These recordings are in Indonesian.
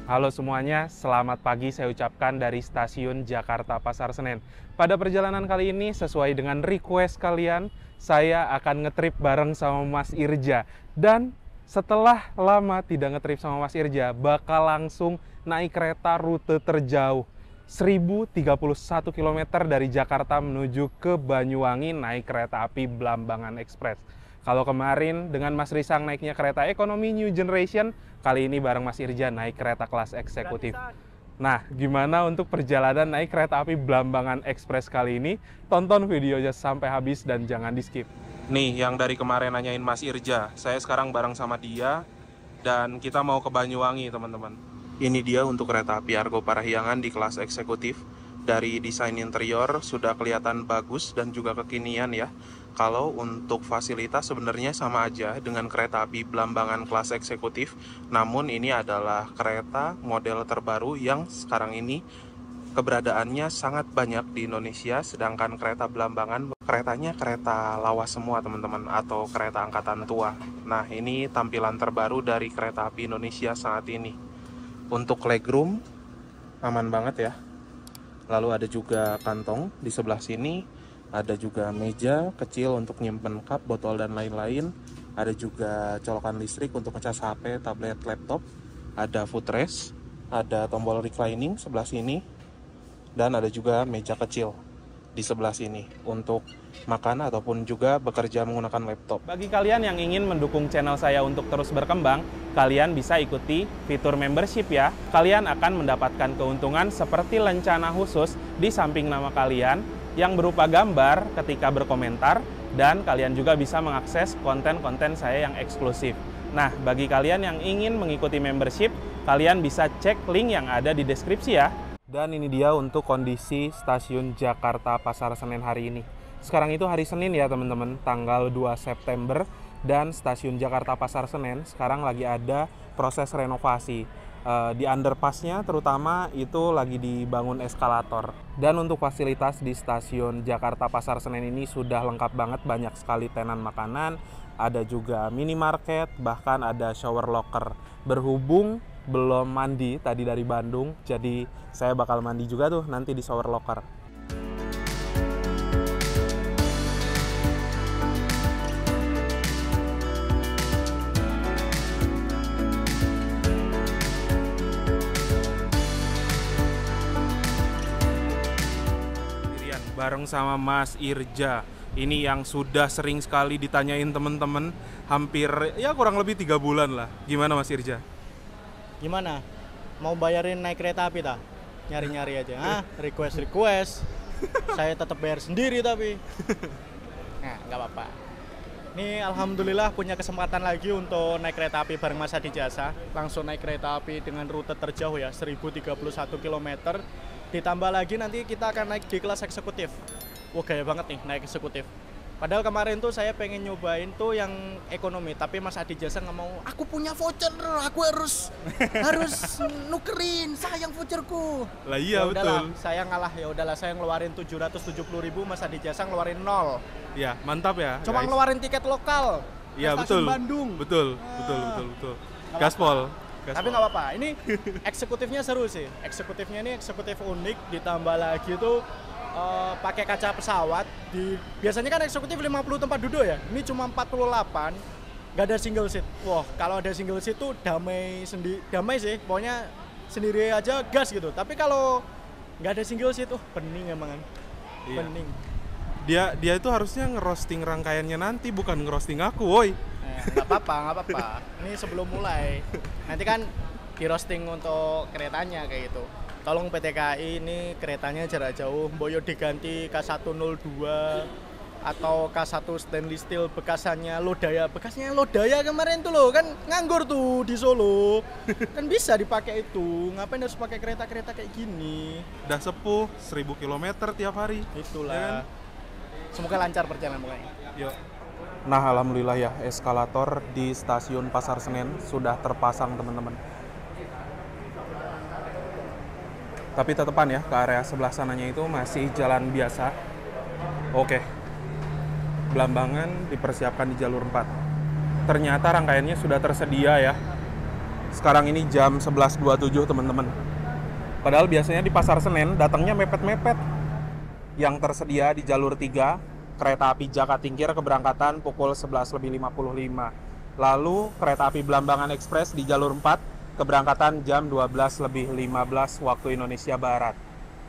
Halo semuanya, selamat pagi saya ucapkan dari stasiun Jakarta Pasar Senen. Pada perjalanan kali ini, sesuai dengan request kalian, saya akan ngetrip bareng sama Mas Irja. Dan setelah lama tidak ngetrip sama Mas Irja, bakal langsung naik kereta rute terjauh. 1031 km dari Jakarta menuju ke Banyuwangi naik kereta api Blambangan Express. Kalau kemarin dengan Mas Risang naiknya kereta ekonomi New Generation, kali ini bareng Mas Irja naik kereta kelas eksekutif. Nah, gimana untuk perjalanan naik kereta api Blambangan Express kali ini? Tonton videonya sampai habis dan jangan di-skip. Nih, yang dari kemarin nanyain Mas Irja, saya sekarang bareng sama dia dan kita mau ke Banyuwangi, teman-teman. Ini dia untuk kereta api Argo Parahyangan di kelas eksekutif. Dari desain interior sudah kelihatan bagus dan juga kekinian ya. Kalau untuk fasilitas sebenarnya sama aja dengan kereta api Blambangan kelas eksekutif, namun ini adalah kereta model terbaru yang sekarang ini keberadaannya sangat banyak di Indonesia, sedangkan kereta Blambangan keretanya kereta lawas semua teman-teman, atau kereta angkatan tua. Nah, ini tampilan terbaru dari kereta api Indonesia saat ini. Untuk legroom aman banget ya. Lalu ada juga kantong di sebelah sini, ada juga meja kecil untuk nyimpen cup, botol, dan lain-lain. Ada juga colokan listrik untuk ngecas HP, tablet, laptop. Ada footrest, ada tombol reclining sebelah sini, dan ada juga meja kecil di sebelah sini untuk makan ataupun juga bekerja menggunakan laptop. Bagi kalian yang ingin mendukung channel saya untuk terus berkembang, kalian bisa ikuti fitur membership ya. Kalian akan mendapatkan keuntungan seperti lencana khusus di samping nama kalian yang berupa gambar ketika berkomentar, dan kalian juga bisa mengakses konten-konten saya yang eksklusif. Nah, bagi kalian yang ingin mengikuti membership, kalian bisa cek link yang ada di deskripsi ya. Dan ini dia untuk kondisi stasiun Jakarta Pasar Senen hari ini. Sekarang itu hari Senin ya teman-teman, tanggal 2 September. Dan stasiun Jakarta Pasar Senen sekarang lagi ada proses renovasi. Di underpassnya terutama itu lagi dibangun eskalator. Dan untuk fasilitas di stasiun Jakarta Pasar Senen ini sudah lengkap banget, banyak sekali tenan makanan, ada juga minimarket, bahkan ada shower locker. Berhubung belum mandi tadi dari Bandung, jadi saya bakal mandi juga tuh nanti di shower locker. Bareng sama Mas Irja. Ini yang sudah sering sekali ditanyain temen-temen, hampir ya kurang lebih 3 bulan lah. Gimana Mas Irja? Gimana? Mau bayarin naik kereta api tak? Nyari-nyari aja. Request. Saya tetap bayar sendiri tapi. Nah, nggak apa-apa. Ini alhamdulillah punya kesempatan lagi untuk naik kereta api bareng Mas Adi Jasa. Langsung naik kereta api dengan rute terjauh ya, 1031 km. Ditambah lagi nanti kita akan naik di kelas eksekutif. Wah, gaya banget nih naik eksekutif. Padahal kemarin tuh saya pengen nyobain tuh yang ekonomi, tapi Mas Adi Jasa nggak mau. Aku punya voucher, aku harus nukerin, sayang voucherku. Lah iya, ya udahlah, betul. saya ngalah, ya udahlah saya ngeluarin 770.000, Mas Adi Jasa ngeluarin 0. Ya, mantap ya. Cuma guys. Ngeluarin tiket lokal. Iya, betul. Bandung. Betul. Gaspol. Tapi nggak apa-apa, ini eksekutifnya seru sih. Eksekutifnya ini eksekutif unik, ditambah lagi tuh pakai kaca pesawat. Biasanya kan eksekutif 50 tempat duduk ya, ini cuma 48, nggak ada single seat. Wah, kalau ada single seat tuh damai sih, pokoknya sendiri aja gas gitu. Tapi kalau nggak ada single seat, pening emang kan. Iya. Pening. Dia itu harusnya ngerosting rangkaiannya nanti, bukan ngerosting aku, woi. Nggak apa-apa. Ini sebelum mulai. Nanti kan di roasting untuk keretanya kayak gitu. Tolong PT KAI ini keretanya jarak jauh, boyo diganti K102 atau K1 stainless steel bekasnya Lodaya kemarin tuh loh, kan nganggur tuh di Solo. Kan bisa dipakai itu. Ngapain harus pakai kereta-kereta kayak gini? Udah sepuh 1000 km tiap hari. Itulah. Ya kan? Semoga lancar perjalanan pokoknya. Yuk. Nah, alhamdulillah ya, eskalator di stasiun Pasar Senen sudah terpasang teman-teman. Tapi tetepan ya, ke area sebelah sananya itu masih jalan biasa. Oke. Blambangan dipersiapkan di jalur 4. Ternyata rangkaiannya sudah tersedia ya. Sekarang ini jam 11.27 teman-teman. Padahal biasanya di Pasar Senen datangnya mepet-mepet. Yang tersedia di jalur 3, kereta api Jakatingkir keberangkatan pukul 11.55. Lalu kereta api Blambangan Express di jalur 4 keberangkatan jam 12.15 waktu Indonesia Barat.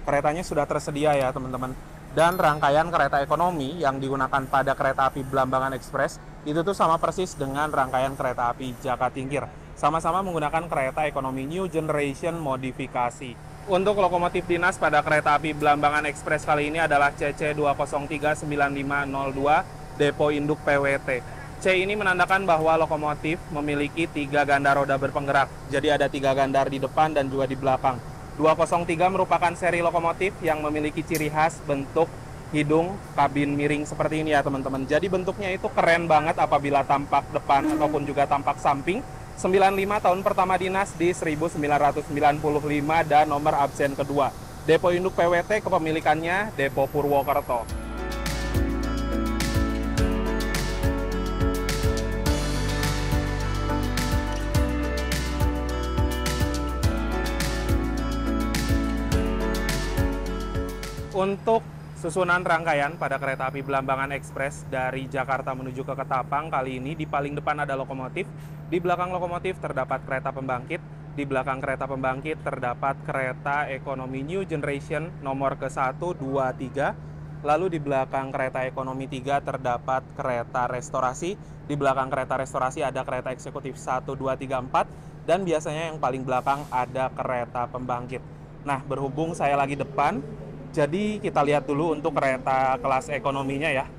Keretanya sudah tersedia ya teman-teman. Dan rangkaian kereta ekonomi yang digunakan pada kereta api Blambangan Express itu tuh sama persis dengan rangkaian kereta api Jakatingkir. Sama-sama menggunakan kereta ekonomi New Generation modifikasi. Untuk lokomotif dinas pada kereta api Blambangan Express kali ini adalah CC2039502 Depo Induk PWT. C ini menandakan bahwa lokomotif memiliki 3 ganda roda berpenggerak. Jadi ada 3 gandar di depan dan juga di belakang. 203 merupakan seri lokomotif yang memiliki ciri khas bentuk hidung kabin miring seperti ini ya teman-teman. Jadi bentuknya itu keren banget apabila tampak depan ataupun juga tampak samping. 95 tahun pertama dinas di 1995 dan nomor absen kedua. Depo Induk PWT kepemilikannya Depo Purwokerto. Untuk susunan rangkaian pada kereta api Blambangan Express dari Jakarta menuju ke Ketapang kali ini di paling depan ada lokomotif, di belakang lokomotif terdapat kereta pembangkit, di belakang kereta pembangkit terdapat kereta ekonomi New Generation nomor ke-1, 2, 3, lalu di belakang kereta ekonomi 3 terdapat kereta restorasi, di belakang kereta restorasi ada kereta eksekutif 1, 2, 3, 4, dan biasanya yang paling belakang ada kereta pembangkit. Nah, berhubung saya lagi depan, jadi kita lihat dulu untuk kereta kelas ekonominya ya.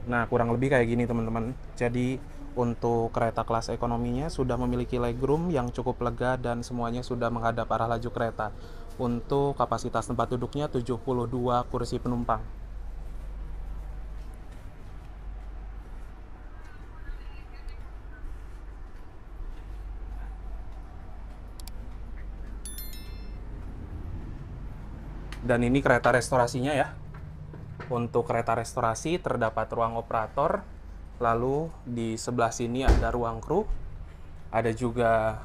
Nah, kurang lebih kayak gini teman-teman. Jadi untuk kereta kelas ekonominya sudah memiliki legroom yang cukup lega dan semuanya sudah menghadap arah laju kereta. Untuk kapasitas tempat duduknya 72 kursi penumpang. Dan ini kereta restorasinya ya. Untuk kereta restorasi terdapat ruang operator, lalu di sebelah sini ada ruang kru, ada juga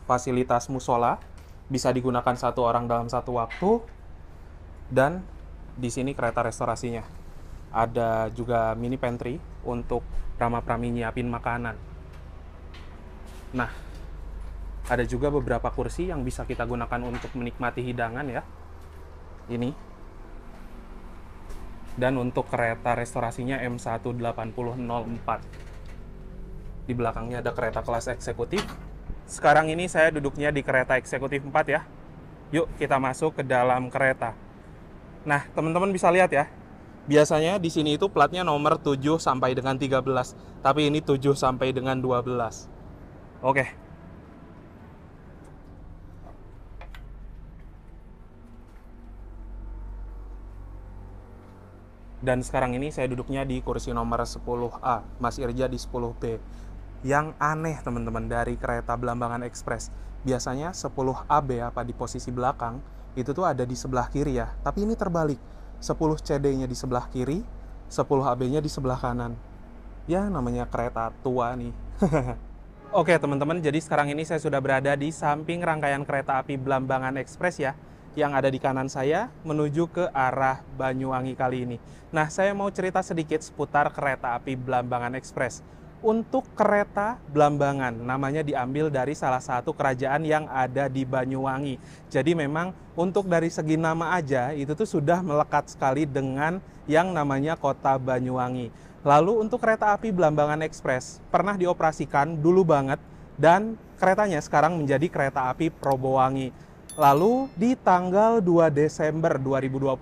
fasilitas musola, bisa digunakan 1 orang dalam 1 waktu, dan di sini kereta restorasinya. Ada juga mini pantry untuk prama-prami nyiapin makanan. Nah, ada juga beberapa kursi yang bisa kita gunakan untuk menikmati hidangan ya. Ini. Dan untuk kereta restorasinya M18004. Di belakangnya ada kereta kelas eksekutif. Sekarang ini saya duduknya di kereta eksekutif 4 ya. Yuk kita masuk ke dalam kereta. Nah, teman-teman bisa lihat ya. Biasanya di sini itu platnya nomor 7 sampai dengan 13, tapi ini 7 sampai dengan 12. Oke. Dan sekarang ini saya duduknya di kursi nomor 10A, Mas Irja di 10B. Yang aneh teman-teman dari kereta Blambangan Express, biasanya 10AB apa di posisi belakang, itu tuh ada di sebelah kiri ya. Tapi ini terbalik, 10 CD-nya di sebelah kiri, 10 AB-nya di sebelah kanan. Ya namanya kereta tua nih. Oke teman-teman, jadi sekarang ini saya sudah berada di samping rangkaian kereta api Blambangan Express ya, yang ada di kanan saya menuju ke arah Banyuwangi kali ini. Nah, saya mau cerita sedikit seputar kereta api Blambangan Express. Untuk kereta Blambangan, namanya diambil dari salah satu kerajaan yang ada di Banyuwangi. Jadi memang untuk dari segi nama aja, itu tuh sudah melekat sekali dengan yang namanya kota Banyuwangi. Lalu untuk kereta api Blambangan Express, pernah dioperasikan dulu banget, dan keretanya sekarang menjadi kereta api Probowangi. Lalu di tanggal 2 Desember 2022,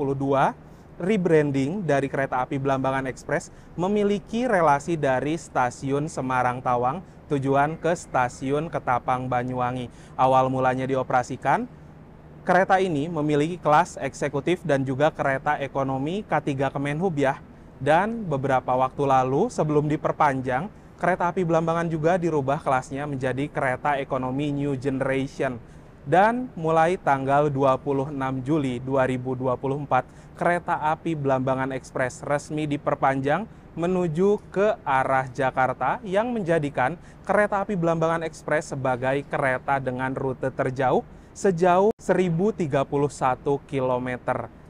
rebranding dari kereta api Blambangan Express memiliki relasi dari stasiun Semarang Tawang tujuan ke stasiun Ketapang Banyuwangi. Awal mulanya dioperasikan, kereta ini memiliki kelas eksekutif dan juga kereta ekonomi K3 Kemenhub ya. Dan beberapa waktu lalu sebelum diperpanjang, kereta api Blambangan juga dirubah kelasnya menjadi kereta ekonomi New Generation. Dan mulai tanggal 26 Juli 2024, kereta api Blambangan Express resmi diperpanjang menuju ke arah Jakarta yang menjadikan kereta api Belambangan Express sebagai kereta dengan rute terjauh sejauh 1031 km.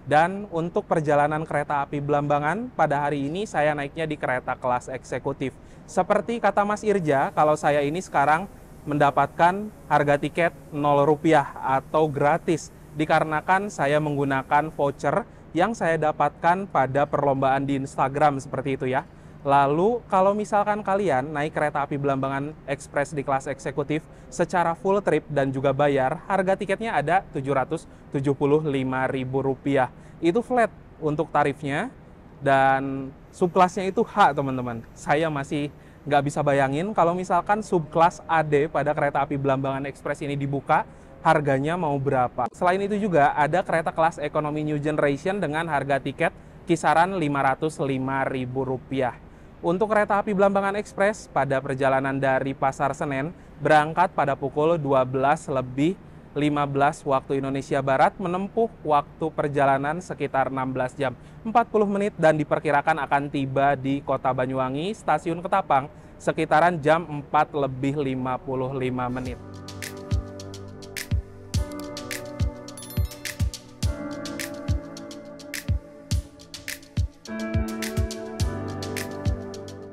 Dan untuk perjalanan kereta api Belambangan pada hari ini saya naiknya di kereta kelas eksekutif. Seperti kata Mas Irja, kalau saya ini sekarang mendapatkan harga tiket Rp0 atau gratis dikarenakan saya menggunakan voucher yang saya dapatkan pada perlombaan di Instagram seperti itu ya. Lalu kalau misalkan kalian naik kereta api Belambangan Express di kelas eksekutif secara full trip dan juga bayar, harga tiketnya ada Rp775.000. Itu flat untuk tarifnya dan subkelasnya itu H teman-teman. Saya masih nggak bisa bayangin kalau misalkan subkelas AD pada kereta api Belambangan Express ini dibuka, harganya mau berapa. Selain itu juga ada kereta kelas ekonomi New Generation dengan harga tiket kisaran Rp505.000. Untuk kereta api Belambangan Express pada perjalanan dari Pasar Senen berangkat pada pukul 12:15 waktu Indonesia Barat, menempuh waktu perjalanan sekitar 16 jam 40 menit dan diperkirakan akan tiba di Kota Banyuwangi, Stasiun Ketapang sekitaran jam 4:55 menit.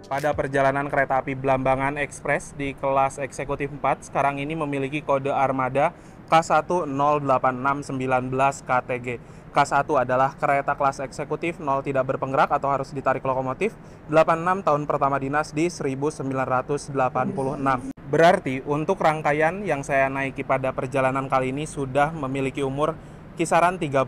Pada perjalanan kereta api Belambangan Express di kelas eksekutif 4 sekarang ini memiliki kode armada K1086919KTG. K1 adalah kereta kelas eksekutif 0 tidak berpenggerak atau harus ditarik lokomotif, 86 tahun pertama dinas di 1986. Berarti untuk rangkaian yang saya naiki pada perjalanan kali ini sudah memiliki umur kisaran 38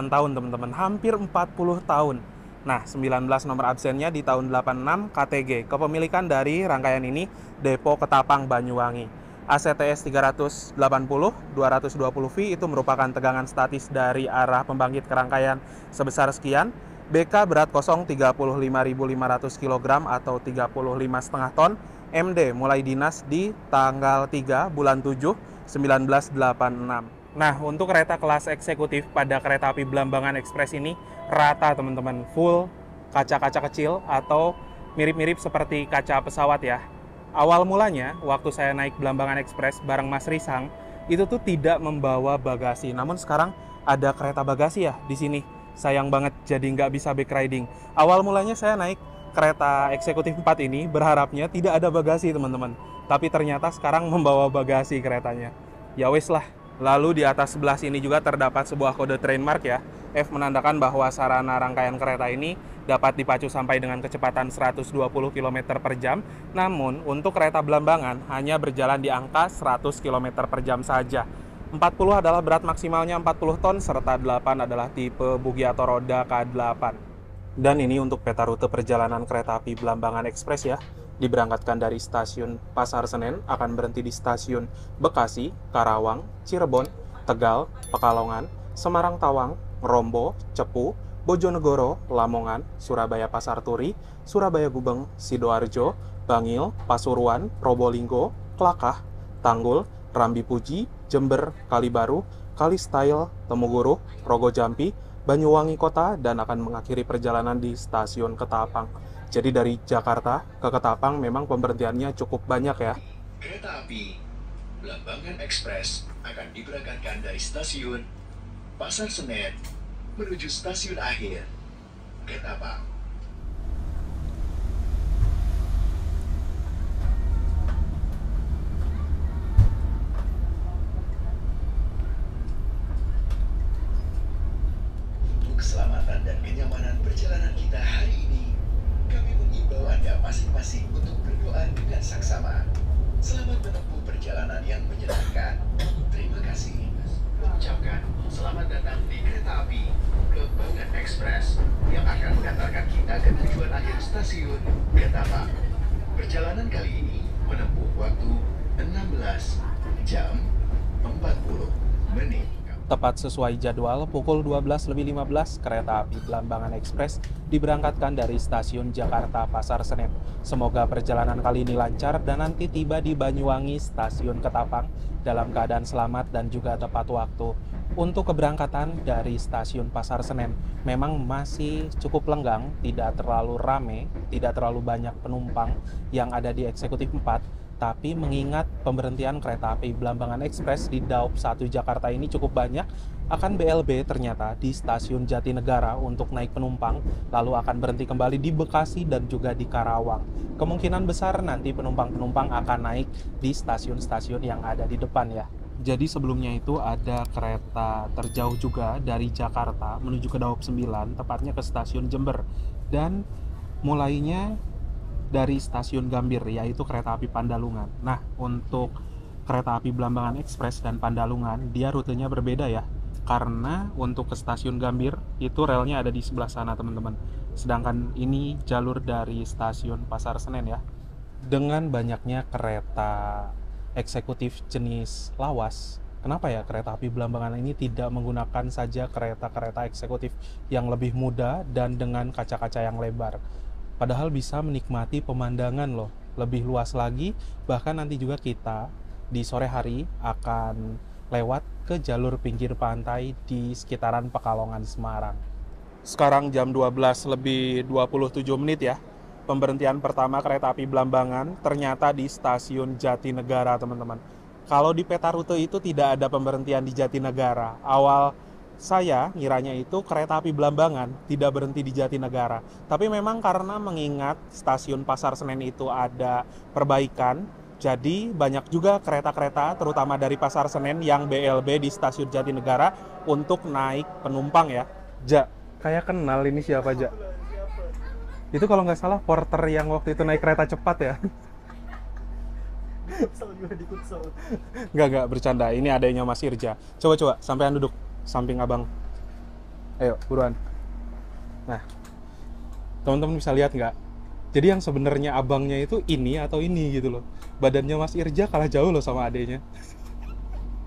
tahun teman-teman, hampir 40 tahun. Nah, 19 nomor absennya di tahun 86 KTG. Kepemilikan dari rangkaian ini Depo Ketapang Banyuwangi. ACTS 380 220V itu merupakan tegangan statis dari arah pembangkit ke rangkaian sebesar sekian. BK berat kosong 35.500 kg atau 35,5 ton. MD mulai dinas di tanggal 3 bulan 7 1986. Nah, untuk kereta kelas eksekutif pada kereta api Belambangan Express ini rata teman-teman, full kaca-kaca kecil atau mirip-mirip seperti kaca pesawat ya. Awal mulanya, waktu saya naik Belambangan Express bareng Mas Risang, itu tuh tidak membawa bagasi. Namun sekarang ada kereta bagasi ya di sini. Sayang banget jadi nggak bisa back riding. Awal mulanya saya naik kereta eksekutif 4 ini berharapnya tidak ada bagasi teman-teman. Tapi ternyata sekarang membawa bagasi keretanya. Ya wes lah. Lalu di atas sebelah sini juga terdapat sebuah kode trainmark ya. F menandakan bahwa sarana rangkaian kereta ini dapat dipacu sampai dengan kecepatan 120 km per jam. Namun untuk kereta Belambangan hanya berjalan di angka 100 km per jam saja. 40 adalah berat maksimalnya 40 ton serta 8 adalah tipe bugi atau roda K8. Dan ini untuk peta rute perjalanan kereta api Belambangan Express ya. Diberangkatkan dari stasiun Pasar Senen, akan berhenti di stasiun Bekasi, Karawang, Cirebon, Tegal, Pekalongan, Semarang Tawang, Rombo, Cepu, Bojonegoro, Lamongan, Surabaya Pasar Turi, Surabaya Gubeng, Sidoarjo, Bangil, Pasuruan, Probolinggo, Klakah, Tanggul, Rambi Puji, Jember, Kalibaru, Kalistail, Temuguru, Rogo Jampi, Banyuwangi Kota, dan akan mengakhiri perjalanan di stasiun Ketapang. Jadi dari Jakarta ke Ketapang memang pemberhentiannya cukup banyak ya. Kereta api Belambangan Express akan diberangkatkan dari stasiun Pasar Senen menuju stasiun akhir Ketapang. Untuk keselamatan dan kenyamanan perjalanan kita hari ini, kami mengimbau Anda masing-masing untuk berdoa dengan saksama. Selamat menempuh perjalanan yang menyenangkan. Terima kasih. Mengucapkan selamat datang di kereta api Belambangan Express yang akan mengantarkan kita ke tujuan akhir stasiun Ketapang. Perjalanan kali ini menempuh waktu 16 jam 40 menit. Tepat sesuai jadwal, pukul 12:15 kereta api Belambangan Express diberangkatkan dari stasiun Jakarta Pasar Senen. Semoga perjalanan kali ini lancar dan nanti tiba di Banyuwangi, stasiun Ketapang dalam keadaan selamat dan juga tepat waktu. Untuk keberangkatan dari stasiun Pasar Senen memang masih cukup lenggang, tidak terlalu rame, tidak terlalu banyak penumpang yang ada di Eksekutif 4, tapi mengingat pemberhentian kereta api Blambangan Express di Daup 1 Jakarta ini cukup banyak, akan BLB ternyata di stasiun Jatinegara untuk naik penumpang, lalu akan berhenti kembali di Bekasi dan juga di Karawang. Kemungkinan besar nanti penumpang-penumpang akan naik di stasiun-stasiun yang ada di depan ya. Jadi sebelumnya itu ada kereta terjauh juga dari Jakarta menuju ke Daup 9, tepatnya ke stasiun Jember. Dan mulainya dari stasiun Gambir, yaitu kereta api Pandalungan. Nah, untuk kereta api Blambangan Express dan Pandalungan, dia rutenya berbeda ya. Karena untuk ke stasiun Gambir, itu relnya ada di sebelah sana teman-teman. Sedangkan ini jalur dari stasiun Pasar Senen ya. Dengan banyaknya kereta eksekutif jenis lawas, kenapa ya kereta api Blambangan ini tidak menggunakan saja kereta-kereta eksekutif yang lebih muda dan dengan kaca-kaca yang lebar? Padahal bisa menikmati pemandangan loh, lebih luas lagi. Bahkan nanti juga kita di sore hari akan lewat ke jalur pinggir pantai di sekitaran Pekalongan, Semarang. Sekarang jam 12 lebih 27 menit ya. Pemberhentian pertama kereta api Blambangan ternyata di stasiun Jatinegara teman-teman. Kalau di peta rute itu tidak ada pemberhentian di Jatinegara. Awal saya ngiranya itu kereta api Blambangan tidak berhenti di Jatinegara. Tapi memang karena mengingat stasiun Pasar Senen itu ada perbaikan, jadi banyak juga kereta-kereta terutama dari Pasar Senen yang BLB di stasiun Jatinegara untuk naik penumpang ya. Ja, kayak kenal ini siapa Ja? Itu kalau nggak salah porter yang waktu itu naik kereta cepat ya. Nggak bercanda. Ini adanya Mas Irja. Coba sampean duduk samping abang. Ayo, buruan. Nah, teman-teman bisa lihat nggak? Jadi yang sebenarnya abangnya itu ini atau ini gitu loh. Badannya Mas Irja kalah jauh loh sama adenya.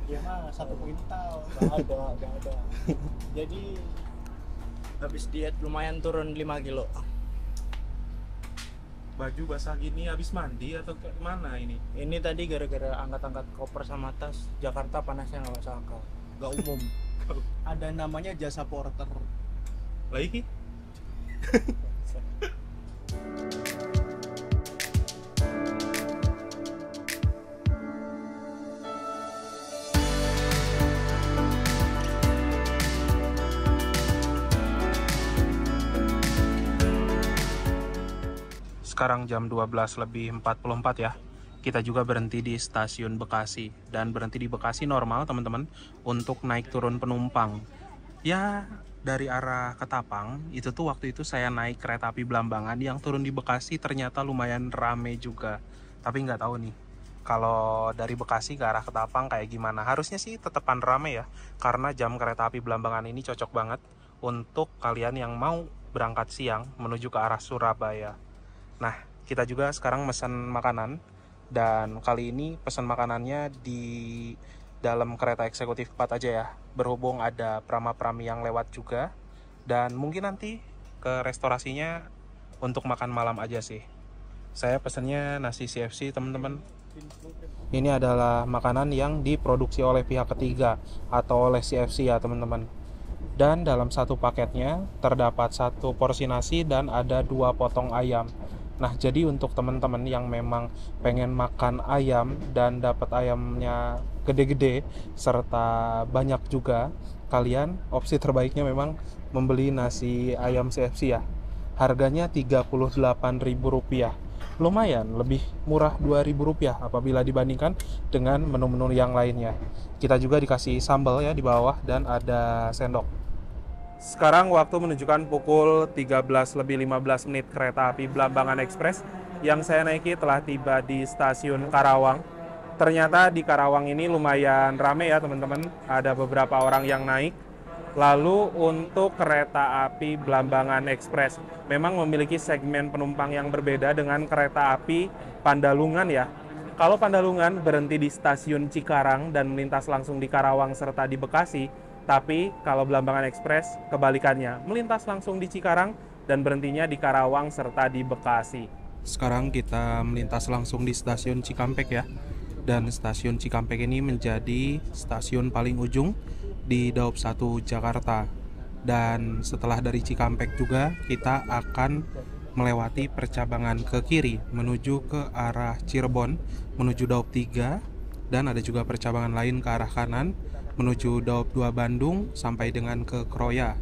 Iya mah 1 kuintal. Nggak ada. Jadi habis diet lumayan turun 5 kilo. Baju basah gini habis mandi atau kayak mana ini? Ini tadi gara-gara angkat-angkat koper sama tas. Jakarta panasnya nggak masuk akal. Nggak umum. Ada namanya jasa porter. Lagi? Sekarang jam 12 lebih 44 ya. Kita juga berhenti di stasiun Bekasi. Dan berhenti di Bekasi normal teman-teman untuk naik turun penumpang. Ya dari arah Ketapang, itu tuh waktu itu saya naik kereta api Blambangan yang turun di Bekasi ternyata lumayan rame juga. Tapi nggak tahu nih, kalau dari Bekasi ke arah Ketapang kayak gimana. Harusnya sih tetepan rame ya. Karena jam kereta api Blambangan ini cocok banget untuk kalian yang mau berangkat siang menuju ke arah Surabaya. Nah, kita juga sekarang pesan makanan, dan kali ini pesan makanannya di dalam kereta eksekutif 4 aja ya, berhubung ada prama-prami yang lewat juga, dan mungkin nanti ke restorasinya untuk makan malam aja sih. Saya pesannya nasi CFC teman-teman. Ini adalah makanan yang diproduksi oleh pihak ketiga atau oleh CFC ya teman-teman. Dan dalam satu paketnya terdapat 1 porsi nasi dan ada 2 potong ayam. Nah, jadi untuk teman-teman yang memang pengen makan ayam dan dapat ayamnya gede-gede serta banyak juga, kalian opsi terbaiknya memang membeli nasi ayam CFC ya. Harganya Rp38.000. Lumayan lebih murah Rp2.000 apabila dibandingkan dengan menu-menu yang lainnya. Kita juga dikasih sambal ya di bawah dan ada sendok. Sekarang waktu menunjukkan pukul 13 lebih 15 menit. Kereta api Blambangan Express yang saya naiki telah tiba di stasiun Karawang. Ternyata di Karawang ini lumayan rame ya teman-teman. Ada beberapa orang yang naik. Lalu untuk kereta api Blambangan Express memang memiliki segmen penumpang yang berbeda dengan kereta api Pandalungan ya. Kalau Pandalungan berhenti di stasiun Cikarang dan melintas langsung di Karawang serta di Bekasi. Tapi kalau Blambangan Express kebalikannya, melintas langsung di Cikarang dan berhentinya di Karawang serta di Bekasi. Sekarang kita melintas langsung di stasiun Cikampek ya. Dan stasiun Cikampek ini menjadi stasiun paling ujung di Daop 1 Jakarta. Dan setelah dari Cikampek juga kita akan melewati percabangan ke kiri menuju ke arah Cirebon menuju Daop 3, dan ada juga percabangan lain ke arah kanan menuju Daop 2 Bandung sampai dengan ke Kroya.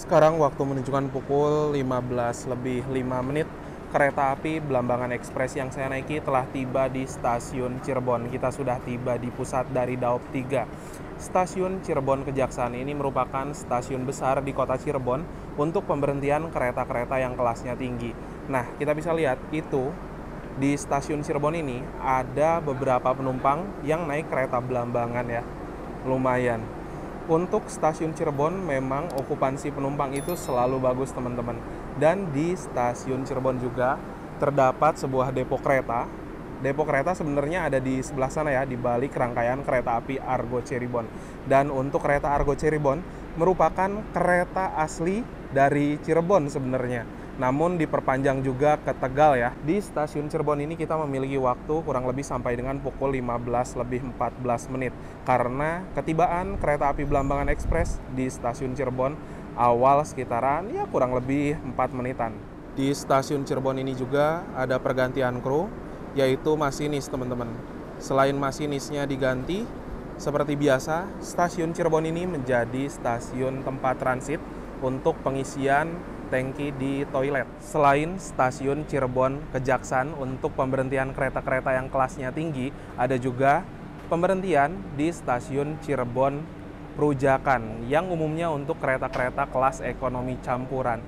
Sekarang waktu menunjukkan pukul 15:05. Kereta api Blambangan Express yang saya naiki telah tiba di stasiun Cirebon. Kita sudah tiba di pusat dari Daop 3. Stasiun Cirebon Kejaksaan ini merupakan stasiun besar di kota Cirebon untuk pemberhentian kereta-kereta yang kelasnya tinggi. Nah, kita bisa lihat itu di stasiun Cirebon ini ada beberapa penumpang yang naik kereta Blambangan ya. Lumayan. Untuk stasiun Cirebon memang okupansi penumpang itu selalu bagus teman-teman. Dan di stasiun Cirebon juga terdapat sebuah depo kereta. Depo kereta sebenarnya ada di sebelah sana ya, di balik rangkaian kereta api Argo Cirebon. Dan untuk kereta Argo Cirebon merupakan kereta asli dari Cirebon sebenarnya. Namun diperpanjang juga ke Tegal ya. Di stasiun Cirebon ini kita memiliki waktu kurang lebih sampai dengan pukul 15:14 karena ketibaan kereta api Blambangan Express di stasiun Cirebon awal sekitaran ya kurang lebih 4 menitan. Di stasiun Cirebon ini juga ada pergantian kru, yaitu masinis teman-teman. Selain masinisnya diganti, seperti biasa stasiun Cirebon ini menjadi stasiun tempat transit untuk pengisian tangki di toilet. Selain stasiun Cirebon Kejaksaan untuk pemberhentian kereta-kereta yang kelasnya tinggi, ada juga pemberhentian di stasiun Cirebon Perujakan yang umumnya untuk kereta-kereta kelas ekonomi campuran.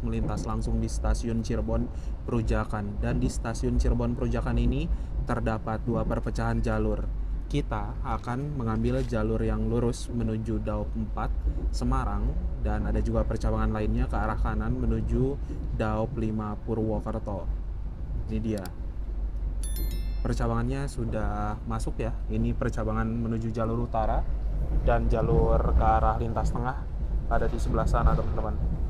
Melintas langsung di stasiun Cirebon Perujakan, dan di stasiun Cirebon Perujakan ini terdapat dua perpecahan jalur. Kita akan mengambil jalur yang lurus menuju Daop 4 Semarang, dan ada juga percabangan lainnya ke arah kanan menuju Daop 5 Purwokerto. Ini dia percabangannya sudah masuk ya. Ini percabangan menuju jalur utara, dan jalur ke arah lintas tengah ada di sebelah sana teman-teman.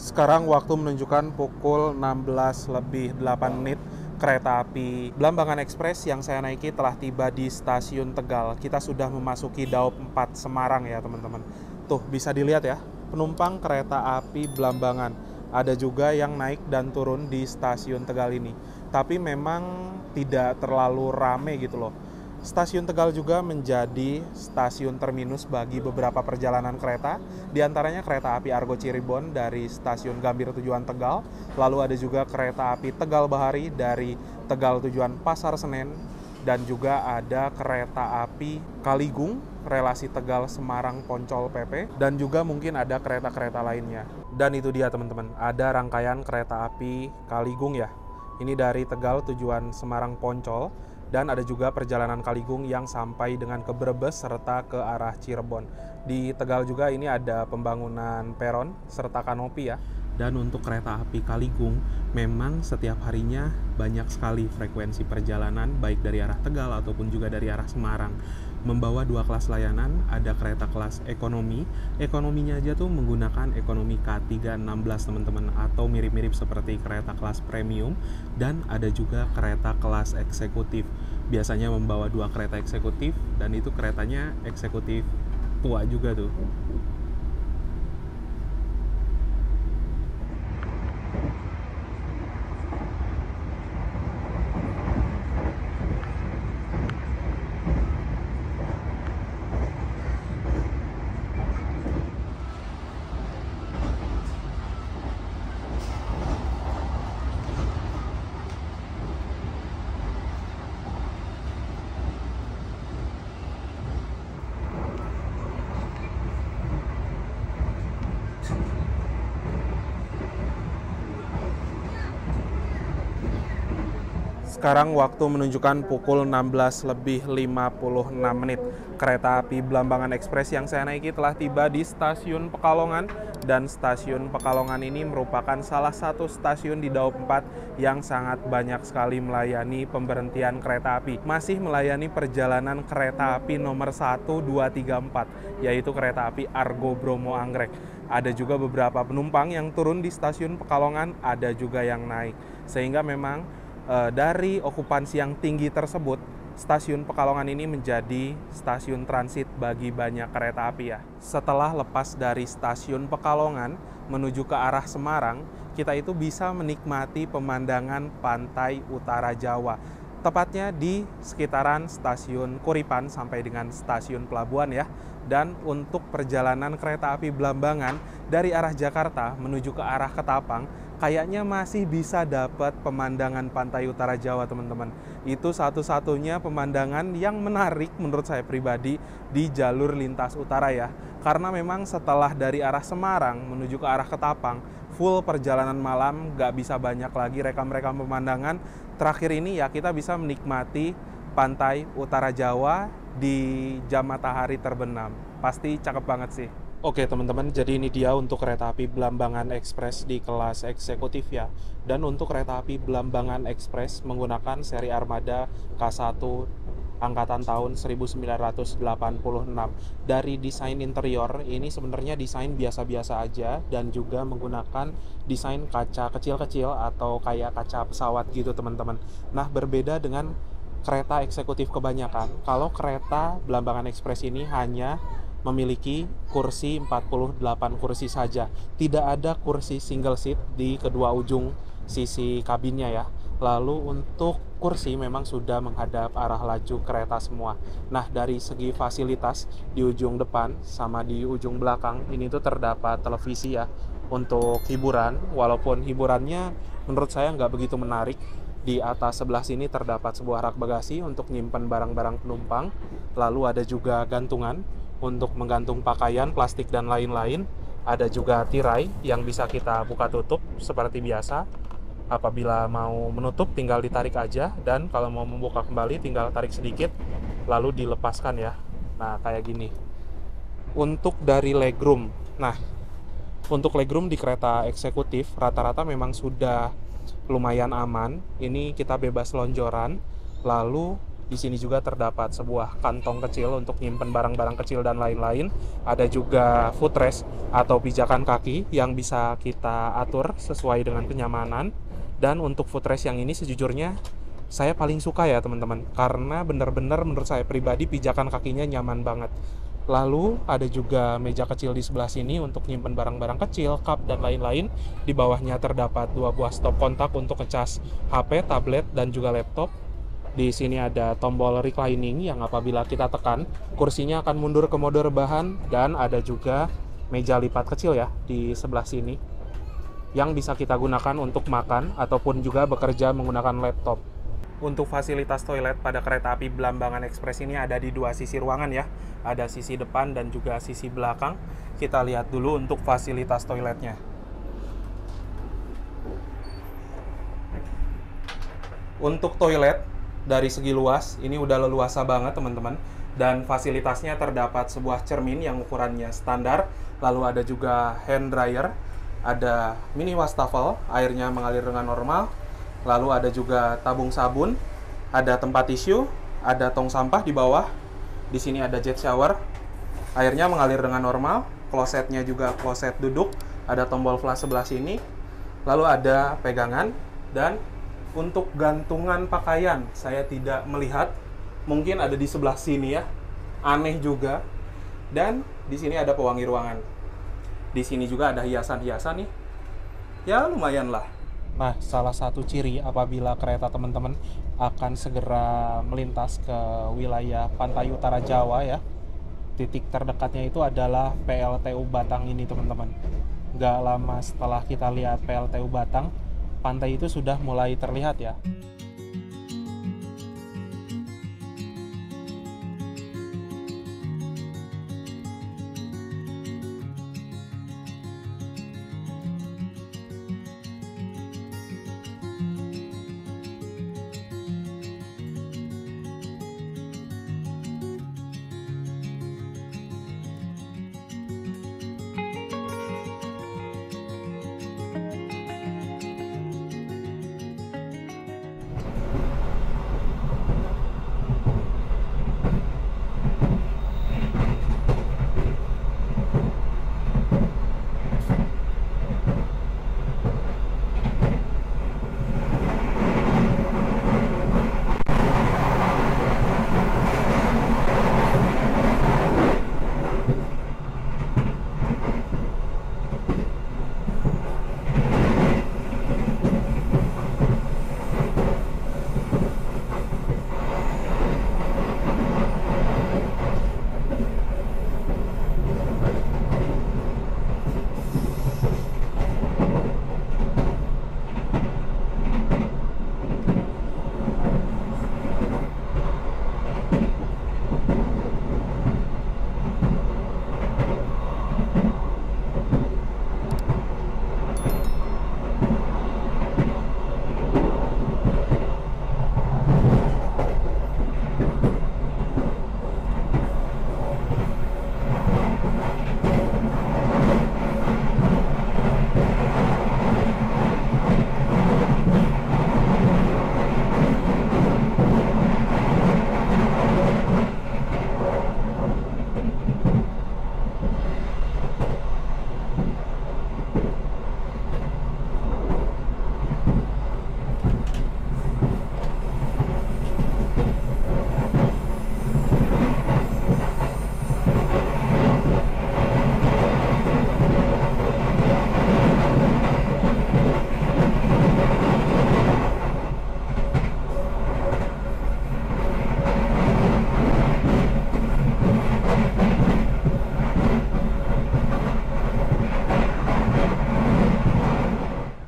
Sekarang waktu menunjukkan pukul 16:08. Kereta api Blambangan Express yang saya naiki telah tiba di stasiun Tegal. Kita sudah memasuki Daop 4 Semarang ya teman-teman. Tuh bisa dilihat ya, penumpang kereta api Blambangan. Ada juga yang naik dan turun di stasiun Tegal ini. Tapi memang tidak terlalu rame gitu loh. Stasiun Tegal juga menjadi stasiun terminus bagi beberapa perjalanan kereta, di antaranya kereta api Argo Cirebon dari stasiun Gambir tujuan Tegal, lalu ada juga kereta api Tegal Bahari dari Tegal tujuan Pasar Senen, dan juga ada kereta api Kaligung relasi Tegal Semarang Poncol PP, dan juga mungkin ada kereta-kereta lainnya. Dan itu dia teman-teman, ada rangkaian kereta api Kaligung ya. Ini dari Tegal tujuan Semarang Poncol, dan ada juga perjalanan Kaligung yang sampai dengan ke Brebes serta ke arah Cirebon. Di Tegal juga ini ada pembangunan peron serta kanopi ya. Dan untuk kereta api Kaligung memang setiap harinya banyak sekali frekuensi perjalanan baik dari arah Tegal ataupun juga dari arah Semarang. Membawa 2 kelas layanan, ada kereta kelas ekonomi. Ekonominya aja tuh menggunakan ekonomi K316 teman-teman, atau mirip-mirip seperti kereta kelas premium, dan ada juga kereta kelas eksekutif. Biasanya membawa 2 kereta eksekutif, dan itu keretanya eksekutif tua juga tuh. Sekarang waktu menunjukkan pukul 16:56. Kereta api Blambangan Express yang saya naiki telah tiba di stasiun Pekalongan, dan stasiun Pekalongan ini merupakan salah satu stasiun di Daop 4 yang sangat banyak sekali melayani pemberhentian kereta api. Masih melayani perjalanan kereta api nomor 1, 2, 3, 4, yaitu kereta api Argo Bromo Anggrek. Ada juga beberapa penumpang yang turun di stasiun Pekalongan, ada juga yang naik. Sehingga memang dari okupansi yang tinggi tersebut, stasiun Pekalongan ini menjadi stasiun transit bagi banyak kereta api ya. Setelah lepas dari stasiun Pekalongan menuju ke arah Semarang, kita itu bisa menikmati pemandangan pantai utara Jawa. Tepatnya di sekitaran stasiun Kuripan sampai dengan stasiun Pelabuhan ya. Dan untuk perjalanan kereta api Blambangan dari arah Jakarta menuju ke arah Ketapang, kayaknya masih bisa dapat pemandangan pantai utara Jawa teman-teman. Itu satu-satunya pemandangan yang menarik menurut saya pribadi di jalur lintas utara ya. Karena memang setelah dari arah Semarang menuju ke arah Ketapang, full perjalanan malam, nggak bisa banyak lagi rekam-rekam pemandangan. Terakhir ini ya kita bisa menikmati pantai utara Jawa di jam matahari terbenam. Pasti cakep banget sih. Oke teman-teman, jadi ini dia untuk kereta api Blambangan Express di kelas eksekutif ya. Dan untuk kereta api Blambangan Express menggunakan seri armada K1 angkatan tahun 1986. Dari desain interior ini sebenarnya desain biasa-biasa aja, dan juga menggunakan desain kaca kecil-kecil atau kayak kaca pesawat gitu teman-teman. Nah, berbeda dengan kereta eksekutif kebanyakan, kalau kereta Blambangan Express ini hanya memiliki kursi 48 kursi saja. Tidak ada kursi single seat di kedua ujung sisi kabinnya ya. Lalu untuk kursi memang sudah menghadap arah laju kereta semua. Nah, dari segi fasilitas di ujung depan sama di ujung belakang ini tuh terdapat televisi ya untuk hiburan, walaupun hiburannya menurut saya nggak begitu menarik. Di atas sebelah sini terdapat sebuah rak bagasi untuk menyimpan barang-barang penumpang. Lalu ada juga gantungan untuk menggantung pakaian, plastik, dan lain-lain. Ada juga tirai yang bisa kita buka tutup seperti biasa. Apabila mau menutup tinggal ditarik aja, dan kalau mau membuka kembali tinggal tarik sedikit lalu dilepaskan ya. Nah, kayak gini. Untuk dari legroom. Nah, untuk legroom di kereta eksekutif rata-rata memang sudah lumayan aman. Ini kita bebas lonjoran. Lalu Di sini juga terdapat sebuah kantong kecil untuk nyimpen barang-barang kecil dan lain-lain. Ada juga footrest atau pijakan kaki yang bisa kita atur sesuai dengan kenyamanan. Dan untuk footrest yang ini sejujurnya saya paling suka ya teman-teman, karena benar-benar menurut saya pribadi pijakan kakinya nyaman banget. Lalu ada juga meja kecil di sebelah sini untuk nyimpen barang-barang kecil, cup dan lain-lain. Di bawahnya terdapat 2 buah stop kontak untuk ngecas HP, tablet dan juga laptop. Di sini ada tombol reclining yang apabila kita tekan, kursinya akan mundur ke mode rebahan, dan ada juga meja lipat kecil ya di sebelah sini yang bisa kita gunakan untuk makan ataupun juga bekerja menggunakan laptop. Untuk fasilitas toilet pada kereta api Blambangan Express ini ada di 2 sisi ruangan ya. Ada sisi depan dan juga sisi belakang. Kita lihat dulu untuk fasilitas toiletnya. Untuk toilet dari segi luas, ini udah leluasa banget teman-teman. Dan fasilitasnya terdapat sebuah cermin yang ukurannya standar. Lalu ada juga hand dryer, ada mini wastafel, airnya mengalir dengan normal. Lalu ada juga tabung sabun, ada tempat tisu, ada tong sampah di bawah. Di sini ada jet shower, airnya mengalir dengan normal. Klosetnya juga kloset duduk, ada tombol flush sebelah sini. Lalu ada pegangan, dan untuk gantungan pakaian saya tidak melihat, mungkin ada di sebelah sini ya, aneh juga. Dan di sini ada pewangi ruangan. Di sini juga ada hiasan-hiasan nih, ya lumayan lah. Nah, salah satu ciri apabila kereta teman-teman akan segera melintas ke wilayah pantai utara Jawa ya, titik terdekatnya itu adalah PLTU Batang ini teman-teman. Nggak lama setelah kita lihat PLTU Batang, pantai itu sudah mulai terlihat ya.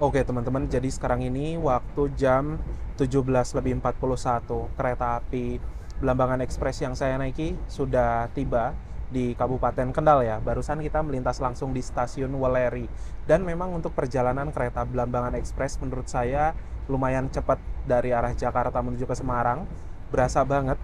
Oke teman-teman, jadi sekarang ini waktu jam 17.41. Kereta api Blambangan Express yang saya naiki sudah tiba di Kabupaten Kendal ya. Barusan kita melintas langsung di stasiun Weleri. Dan memang untuk perjalanan kereta Blambangan Express menurut saya lumayan cepat dari arah Jakarta menuju ke Semarang. Berasa banget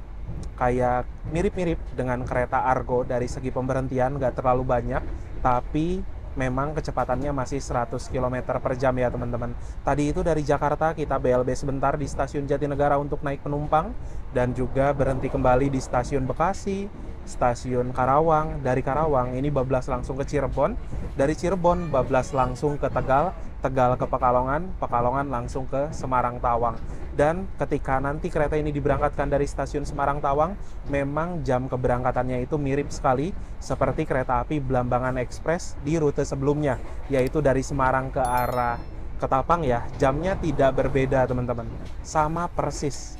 kayak mirip-mirip dengan kereta Argo dari segi pemberhentian, nggak terlalu banyak, tapi memang kecepatannya masih 100 km per jam ya teman-teman. Tadi itu dari Jakarta kita BLB sebentar di stasiun Jatinegara untuk naik penumpang, dan juga berhenti kembali di stasiun Bekasi, stasiun Karawang. Dari Karawang ini bablas langsung ke Cirebon, dari Cirebon bablas langsung ke Tegal, Tegal ke Pekalongan, Pekalongan langsung ke Semarang Tawang. Dan ketika nanti kereta ini diberangkatkan dari stasiun Semarang Tawang, memang jam keberangkatannya itu mirip sekali seperti kereta api Blambangan Express di rute sebelumnya, yaitu dari Semarang ke arah Ketapang ya. Jamnya tidak berbeda teman-teman, sama persis.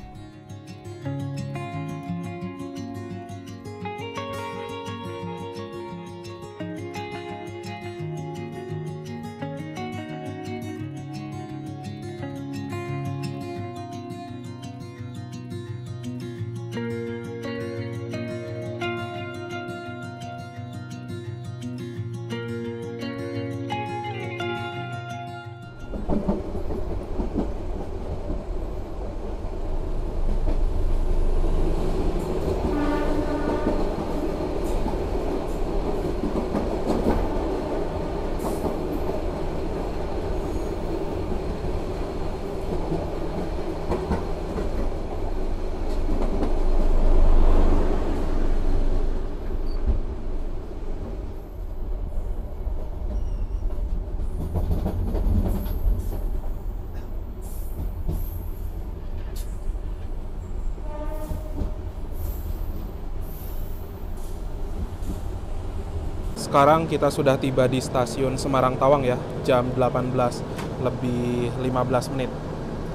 Sekarang kita sudah tiba di stasiun Semarang Tawang ya, jam 18:15.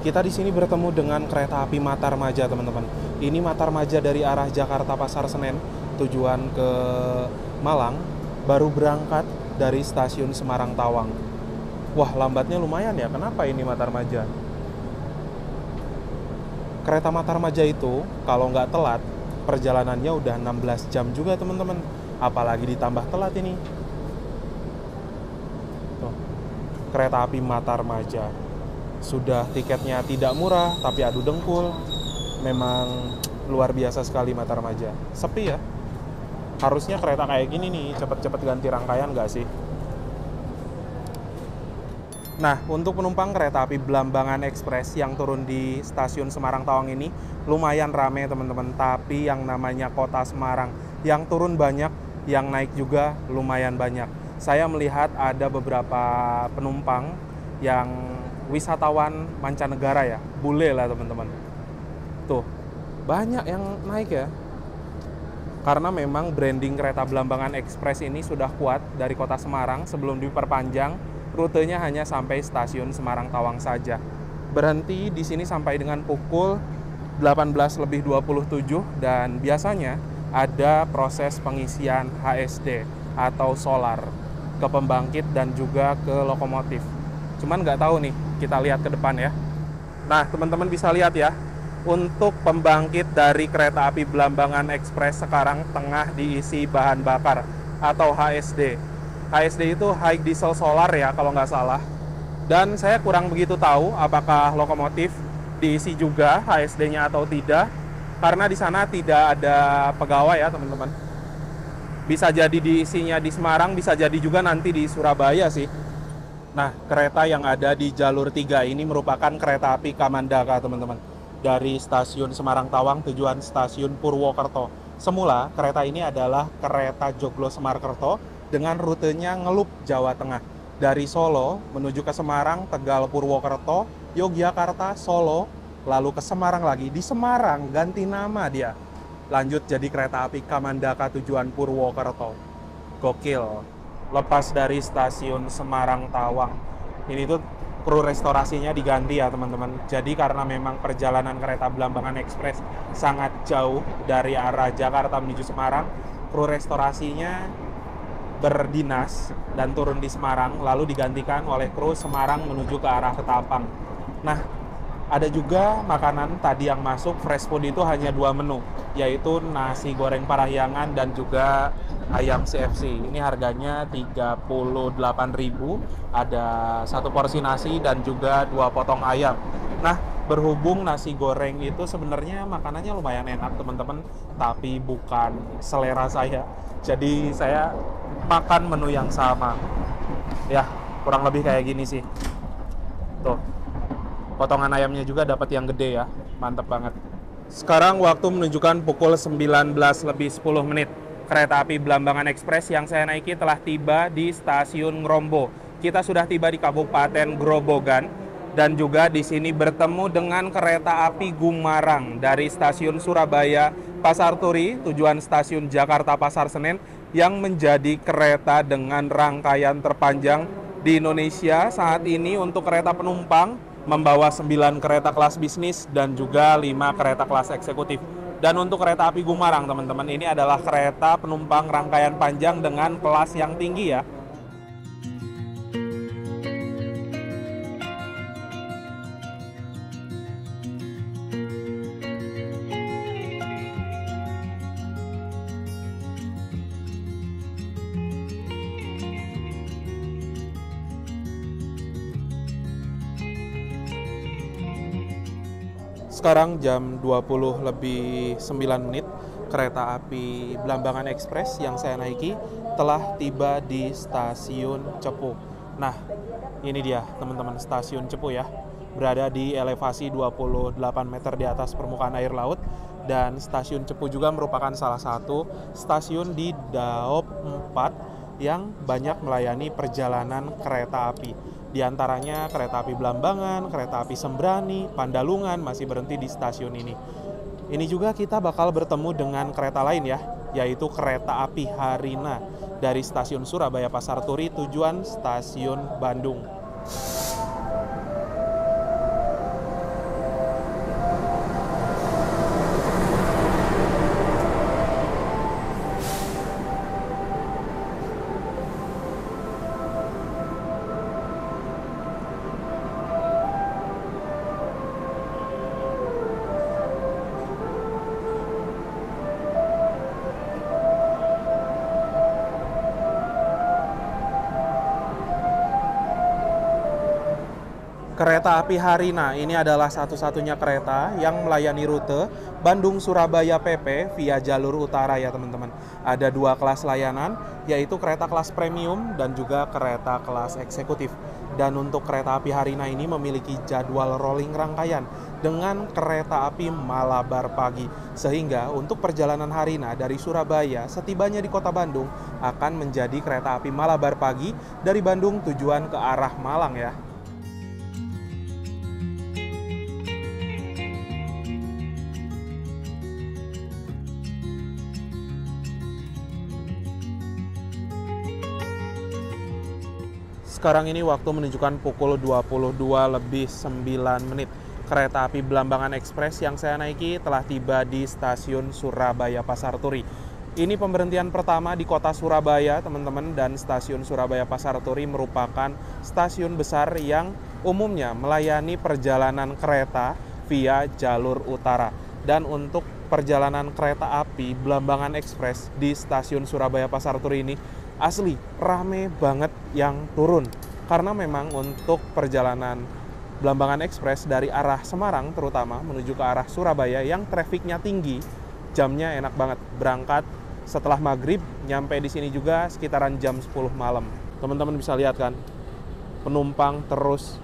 Kita di sini bertemu dengan kereta api Matarmaja, teman-teman. Ini Matarmaja dari arah Jakarta Pasar Senen tujuan ke Malang, baru berangkat dari stasiun Semarang Tawang. Wah, lambatnya lumayan ya. Kenapa ini Matarmaja? Kereta Matarmaja itu kalau nggak telat, perjalanannya udah 16 jam juga, teman-teman. Apalagi ditambah telat ini. Tuh, kereta api Matarmaja. Sudah tiketnya tidak murah, tapi adu dengkul. Memang luar biasa sekali Matarmaja. Sepi ya. Harusnya kereta kayak gini nih, cepet-cepet ganti rangkaian nggak sih? Nah, untuk penumpang kereta api Blambangan Express yang turun di stasiun Semarang Tawang ini lumayan rame teman-teman. Tapi yang namanya kota Semarang, yang turun banyak, yang naik juga lumayan banyak. Saya melihat ada beberapa penumpang yang wisatawan mancanegara ya, bule lah teman-teman. Tuh, banyak yang naik ya. Karena memang branding kereta Blambangan Express ini sudah kuat dari kota Semarang. Sebelum diperpanjang, rutenya hanya sampai stasiun Semarang Tawang saja. Berhenti di sini sampai dengan pukul 18:27 dan biasanya ada proses pengisian HSD atau solar ke pembangkit dan juga ke lokomotif. Cuman nggak tahu nih, kita lihat ke depan ya. Nah, teman-teman bisa lihat ya, untuk pembangkit dari kereta api Blambangan Express sekarang tengah diisi bahan bakar atau HSD. HSD itu High Diesel Solar ya kalau nggak salah. Dan saya kurang begitu tahu apakah lokomotif diisi juga HSD-nya atau tidak. Karena di sana tidak ada pegawai ya teman-teman. Bisa jadi diisinya di Semarang, bisa jadi juga nanti di Surabaya sih. Nah, kereta yang ada di jalur 3 ini merupakan kereta api Kamandaka teman-teman. Dari stasiun Semarang Tawang tujuan stasiun Purwokerto. Semula kereta ini adalah kereta Joglo Semarkerto dengan rutenya ngelup Jawa Tengah. Dari Solo menuju ke Semarang, Tegal, Purwokerto, Yogyakarta, Solo, lalu ke Semarang lagi. Di Semarang ganti nama dia, lanjut jadi kereta api Kamandaka tujuan Purwokerto. Gokil. Lepas dari stasiun Semarang Tawang, ini tuh kru restorasinya diganti ya teman-teman. Jadi karena memang perjalanan kereta Blambangan Express sangat jauh dari arah Jakarta menuju Semarang, kru restorasinya berdinas dan turun di Semarang, lalu digantikan oleh kru Semarang menuju ke arah Ketapang. Nah, ada juga makanan tadi yang masuk, fresh food itu hanya 2 menu, yaitu nasi goreng Parahyangan dan juga ayam CFC. Ini harganya 38.000, ada 1 porsi nasi dan juga 2 potong ayam. Nah, berhubung nasi goreng itu sebenarnya makanannya lumayan enak teman-teman, tapi bukan selera saya. Jadi saya makan menu yang sama. Ya, kurang lebih kayak gini sih. Tuh, potongan ayamnya juga dapat yang gede ya, mantap banget. Sekarang waktu menunjukkan pukul 19:10. Kereta api Blambangan Express yang saya naiki telah tiba di stasiun Ngrombo. Kita sudah tiba di Kabupaten Grobogan dan juga di sini bertemu dengan kereta api Gumarang dari stasiun Surabaya Pasar Turi tujuan stasiun Jakarta Pasar Senen yang menjadi kereta dengan rangkaian terpanjang di Indonesia saat ini untuk kereta penumpang, membawa 9 kereta kelas bisnis dan juga 5 kereta kelas eksekutif. Dan untuk kereta api Gumarang, teman-teman, ini adalah kereta penumpang rangkaian panjang dengan kelas yang tinggi ya. Sekarang jam 20:09, kereta api Blambangan Express yang saya naiki telah tiba di stasiun Cepu. Nah, ini dia teman-teman stasiun Cepu ya. Berada di elevasi 28 meter di atas permukaan air laut. Dan stasiun Cepu juga merupakan salah satu stasiun di Daop 4 yang banyak melayani perjalanan kereta api. Di antaranya kereta api Blambangan, kereta api Sembrani, Pandalungan masih berhenti di stasiun ini. Ini juga kita bakal bertemu dengan kereta lain ya, yaitu kereta api Harina dari stasiun Surabaya Pasar Turi tujuan stasiun Bandung. Kereta api Harina ini adalah satu-satunya kereta yang melayani rute Bandung-Surabaya PP via jalur utara ya teman-teman. Ada 2 kelas layanan, yaitu kereta kelas premium dan juga kereta kelas eksekutif. Dan untuk kereta api Harina ini memiliki jadwal rolling rangkaian dengan kereta api Malabar pagi. Sehingga untuk perjalanan Harina dari Surabaya setibanya di kota Bandung akan menjadi kereta api Malabar pagi dari Bandung tujuan ke arah Malang ya. Sekarang ini waktu menunjukkan pukul 22:09. Kereta api Blambangan Express yang saya naiki telah tiba di stasiun Surabaya Pasar Turi. Ini pemberhentian pertama di kota Surabaya, teman-teman, dan stasiun Surabaya Pasar Turi merupakan stasiun besar yang umumnya melayani perjalanan kereta via jalur utara. Dan untuk perjalanan kereta api Blambangan Express di stasiun Surabaya Pasar Turi ini asli rame banget yang turun, karena memang untuk perjalanan Blambangan Express dari arah Semarang terutama menuju ke arah Surabaya yang trafiknya tinggi, jamnya enak banget. Berangkat setelah maghrib, nyampe di sini juga sekitaran jam 10 malam. Teman-teman bisa lihat kan, penumpang terus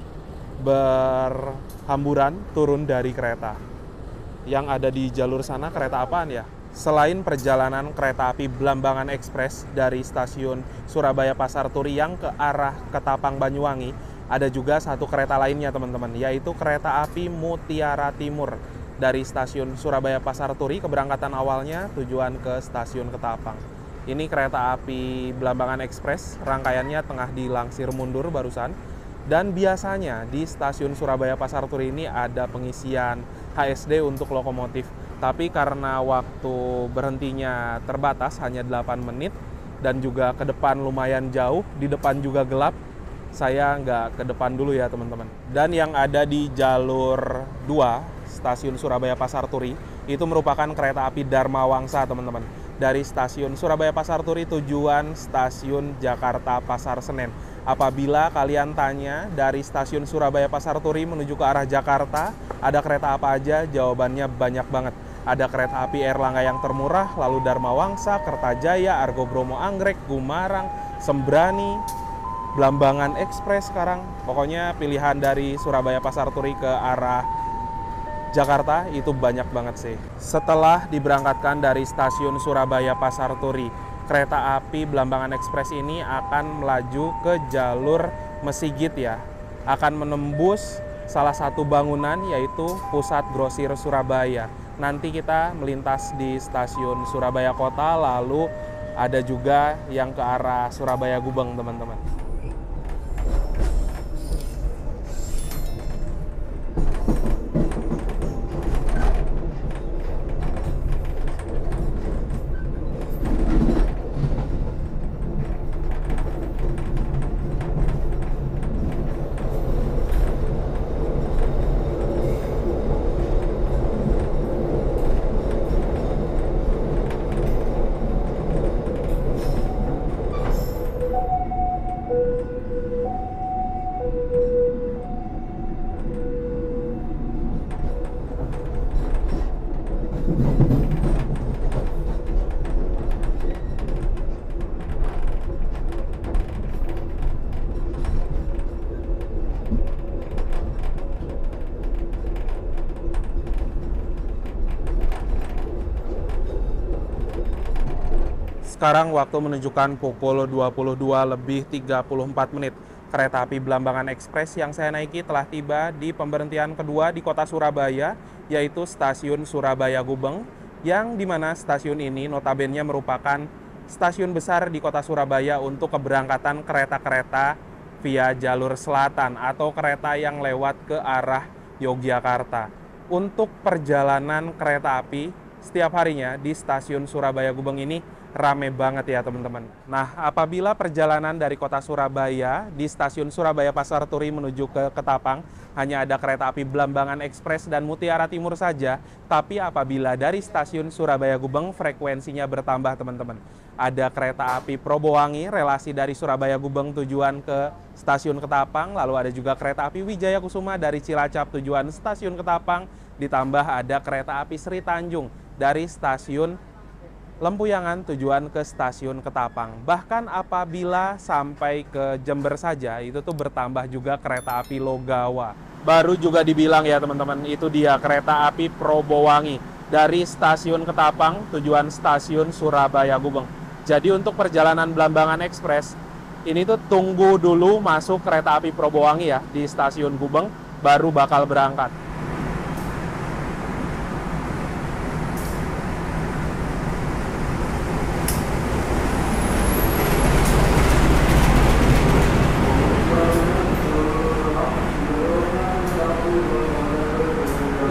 berhamburan turun dari kereta. Yang ada di jalur sana kereta apaan ya? Selain perjalanan kereta api Blambangan Express dari stasiun Surabaya Pasar Turi yang ke arah Ketapang Banyuwangi, ada juga satu kereta lainnya teman-teman, yaitu kereta api Mutiara Timur dari stasiun Surabaya Pasar Turi. Keberangkatan awalnya tujuan ke stasiun Ketapang. Ini kereta api Blambangan Express, rangkaiannya tengah dilangsir mundur barusan. Dan biasanya di stasiun Surabaya Pasar Turi ini ada pengisian HSD untuk lokomotif. Tapi karena waktu berhentinya terbatas, hanya 8 menit, dan juga ke depan lumayan jauh, di depan juga gelap, saya nggak ke depan dulu ya teman-teman. Dan yang ada di jalur 2, stasiun Surabaya Pasar Turi, itu merupakan kereta api Dharma Wangsa teman-teman. Dari stasiun Surabaya Pasar Turi tujuan stasiun Jakarta Pasar Senen. Apabila kalian tanya dari stasiun Surabaya Pasar Turi menuju ke arah Jakarta, ada kereta apa aja? Jawabannya banyak banget. Ada kereta api Erlangga yang termurah, lalu Dharma Wangsa, Kertajaya, Argo Bromo Anggrek, Gumarang, Sembrani, Blambangan Express sekarang. Pokoknya pilihan dari Surabaya Pasar Turi ke arah Jakarta itu banyak banget sih. Setelah diberangkatkan dari stasiun Surabaya Pasar Turi, kereta api Blambangan Express ini akan melaju ke jalur Mesigit ya. Akan menembus salah satu bangunan yaitu Pusat Grosir Surabaya. Nanti kita melintas di stasiun Surabaya Kota, lalu ada juga yang ke arah Surabaya Gubeng, teman-teman. Sekarang waktu menunjukkan pukul 22:34. Kereta api Blambangan Express yang saya naiki telah tiba di pemberhentian kedua di kota Surabaya, yaitu stasiun Surabaya Gubeng, yang dimana stasiun ini notabene merupakan stasiun besar di kota Surabaya untuk keberangkatan kereta-kereta via jalur selatan atau kereta yang lewat ke arah Yogyakarta. Untuk perjalanan kereta api setiap harinya di stasiun Surabaya Gubeng ini rame banget ya teman-teman. Nah, apabila perjalanan dari kota Surabaya di stasiun Surabaya Pasar Turi menuju ke Ketapang hanya ada kereta api Blambangan Express dan Mutiara Timur saja, tapi apabila dari stasiun Surabaya Gubeng frekuensinya bertambah teman-teman. Ada kereta api Probowangi relasi dari Surabaya Gubeng tujuan ke stasiun Ketapang, lalu ada juga kereta api Wijaya Kusuma dari Cilacap tujuan stasiun Ketapang, ditambah ada kereta api Sri Tanjung dari stasiun Lempuyangan tujuan ke stasiun Ketapang. Bahkan apabila sampai ke Jember saja, itu tuh bertambah juga kereta api Logawa. Baru juga dibilang ya teman-teman, itu dia kereta api Probowangi dari stasiun Ketapang tujuan stasiun Surabaya Gubeng. Jadi untuk perjalanan Blambangan Express, ini tuh tunggu dulu masuk kereta api Probowangi ya di stasiun Gubeng, baru bakal berangkat.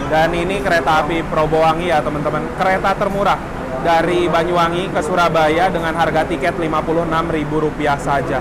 Dan ini kereta api Probowangi ya teman-teman, kereta termurah dari Banyuwangi ke Surabaya dengan harga tiket Rp56.000 saja.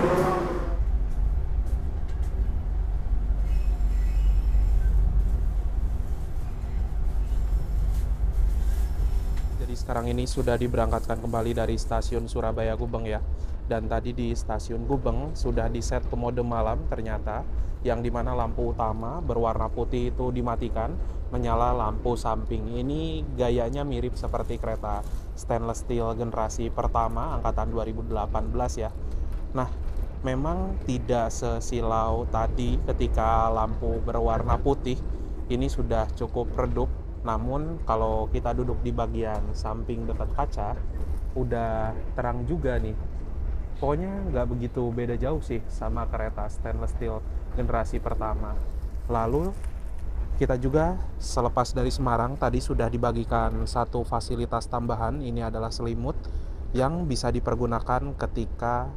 Jadi sekarang ini sudah diberangkatkan kembali dari stasiun Surabaya Gubeng ya. Dan tadi di stasiun Gubeng sudah diset ke mode malam ternyata, yang dimana lampu utama berwarna putih itu dimatikan, menyala lampu samping. Ini gayanya mirip seperti kereta stainless steel generasi pertama angkatan 2018 ya. Nah, memang tidak sesilau tadi ketika lampu berwarna putih, ini sudah cukup redup. Namun kalau kita duduk di bagian samping dekat kaca, udah terang juga nih. Pokoknya nggak begitu beda jauh sih sama kereta stainless steel generasi pertama. Lalu kita juga selepas dari Semarang tadi sudah dibagikan satu fasilitas tambahan. Ini adalah selimut yang bisa dipergunakan ketika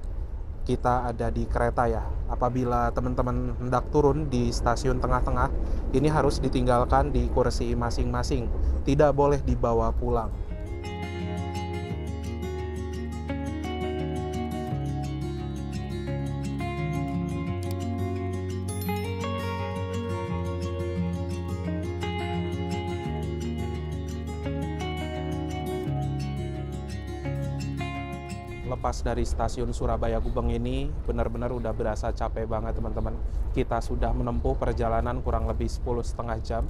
kita ada di kereta ya. Apabila teman-teman hendak turun di stasiun tengah-tengah, ini harus ditinggalkan di kursi masing-masing, tidak boleh dibawa pulang. Lepas dari stasiun Surabaya Gubeng ini benar-benar udah berasa capek banget teman-teman. Kita sudah menempuh perjalanan kurang lebih 10,5 jam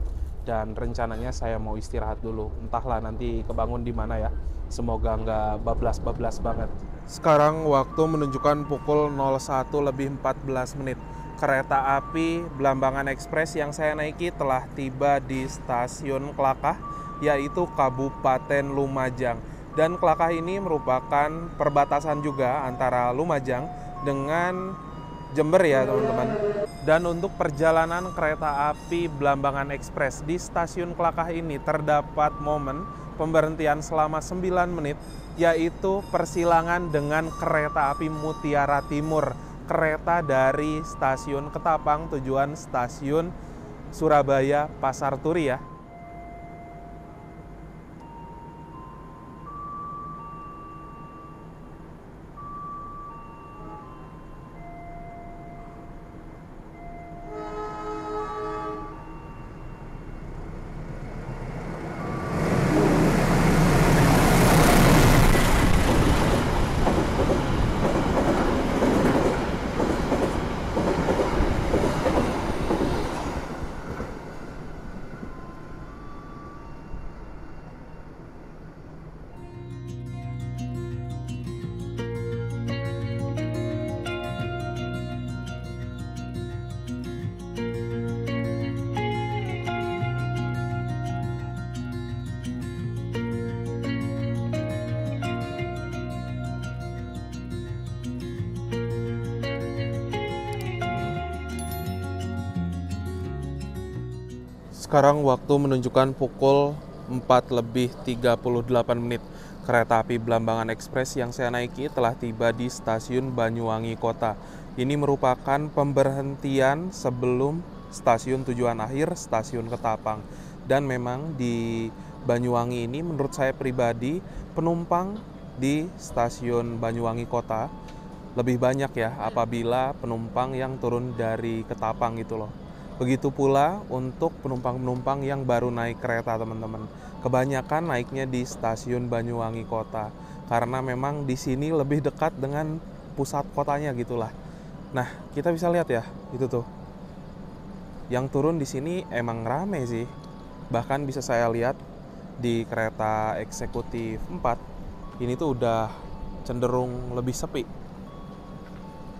dan rencananya saya mau istirahat dulu. Entahlah nanti kebangun di mana ya. Semoga nggak bablas-bablas banget. Sekarang waktu menunjukkan pukul 01:14. Kereta api Blambangan Express yang saya naiki telah tiba di stasiun Klakah, yaitu Kabupaten Lumajang. Dan Klakah ini merupakan perbatasan juga antara Lumajang dengan Jember ya teman-teman. Dan untuk perjalanan kereta api Blambangan Express di stasiun Klakah ini terdapat momen pemberhentian selama 9 menit, yaitu persilangan dengan kereta api Mutiara Timur, kereta dari stasiun Ketapang tujuan stasiun Surabaya Pasar Turi ya. Sekarang waktu menunjukkan pukul 4:38. Kereta api Blambangan Express yang saya naiki telah tiba di stasiun Banyuwangi Kota. Ini merupakan pemberhentian sebelum stasiun tujuan akhir, stasiun Ketapang. Dan memang di Banyuwangi ini menurut saya pribadi, penumpang di stasiun Banyuwangi Kota lebih banyak ya apabila penumpang yang turun dari Ketapang gitu loh. Begitu pula untuk penumpang-penumpang yang baru naik kereta teman-teman. Kebanyakan naiknya di stasiun Banyuwangi Kota karena memang di sini lebih dekat dengan pusat kotanya gitulah. Nah, kita bisa lihat ya, itu tuh. Yang turun di sini emang rame sih. Bahkan bisa saya lihat di kereta eksekutif 4, ini tuh udah cenderung lebih sepi.